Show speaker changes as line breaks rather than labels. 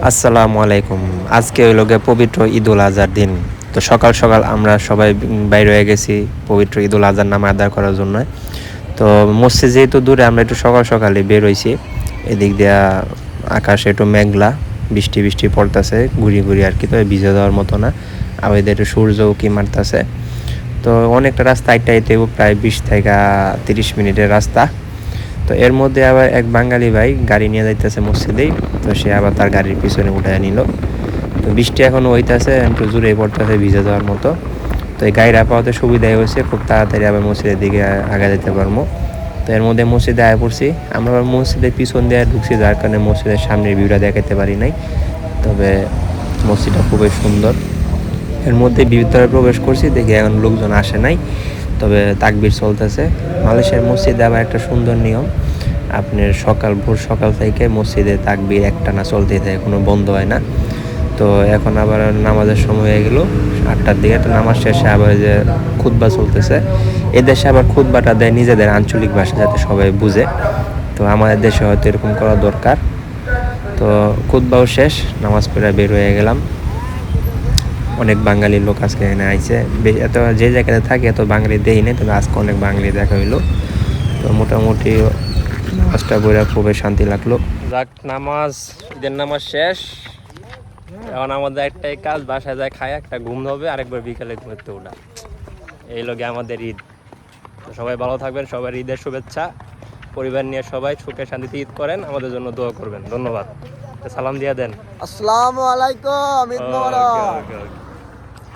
আসসালামু আলাইকুম। আজকে হইল গিয়ে পবিত্র ঈদুল আজহার দিন। তো সকাল সকাল আমরা সবাই বাইর হয়ে গেছি পবিত্র ঈদুল আজহার নামে আদায় করার জন্য। তো মসজিদ যেহেতু দূরে, আমরা একটু সকাল সকালে বের হইছি। এদিক দিয়া আকাশে একটু মেঘলা, বৃষ্টি বৃষ্টি পড়তেছে ঘুরি ঘুরি আর কি, তো ভিজে যাওয়ার মতো না। আর এদের একটু সূর্য উঁকি মারতেছে। তো অনেকটা রাস্তা আইতে প্রায় 20 থেকে 30 মিনিটের রাস্তা। তো এর মধ্যে আবার এক বাঙালি ভাই গাড়ি নিয়ে যাইতেছে মসজিদেই। তো সে আবার তার গাড়ির পিছনে উঠায় নিল। তো বৃষ্টি এখন হইতাছে, একটু জোরে পড়তেছে, ভিজে যাওয়ার মতো। তো এই গাড়িটা পাওয়াতে সুবিধাই হয়েছে, খুব তাড়াতাড়ি আবার মসজিদের দিকে আগা যেতে পারবো। তো এর মধ্যে মসজিদে আয়া পড়ছি। আমরা আবার মসজিদের পিছন দিয়ে ঢুকছি, যার কারণে মসজিদের সামনের ভিউটা দেখাতে পারি নাই। তবে মসজিদটা খুবই সুন্দর। এর মধ্যে ভিতরে প্রবেশ করছি, দেখি এখন লোকজন আসে নাই, তবে তাকবির চলতেছে। মালয়েশিয়ার মসজিদে আবার একটা সুন্দর নিয়ম, আপনার ভোর সকাল থেকে মসজিদে তাকবির একটানা চলতেই থাকে, কোনো বন্ধ হয় না। তো এখন আবার নামাজের সময় হয়ে গেল 8টার দিকে। তো নামাজ শেষে আবার যে খুতবা চলতেছে। এদেশে আবার খুতবাটা দেয় নিজেদের আঞ্চলিক ভাষা, যাতে সবাই বুঝে। তো আমাদের দেশে হয়তো এরকম করা দরকার। তো খুতবাও শেষ, নামাজ পড়ে বের হয়ে গেলাম। অনেক বাঙালি লোক আজকে এখানে আইছে। এত যে জায়গাতে থাকে এত বাঙালি দেই নেই, তবে আজকে অনেক বাঙালি দেখা হইলো। তো মোটামুটি নামাজটা পড়ে খুবই শান্তি লাগলো। যাক, ঈদের নামাজ শেষ। এখন আমাদের একটাই কাজ, বাসায় যায় খায় একটা ঘুম হবে, আরেকবার বিকালে ঘুরতে ওঠা। এই লগে আমাদের ঈদ। তো সবাই ভালো থাকবেন, সবার ঈদের শুভেচ্ছা। পরিবার নিয়ে সবাই সুখে শান্তিতে ঈদ করেন, আমাদের জন্য দোয়া করবেন। ধন্যবাদ। সালাম দিয়া দেন।
আসসালামু আলাইকুম, ঈদ মোবারক।
ওকে।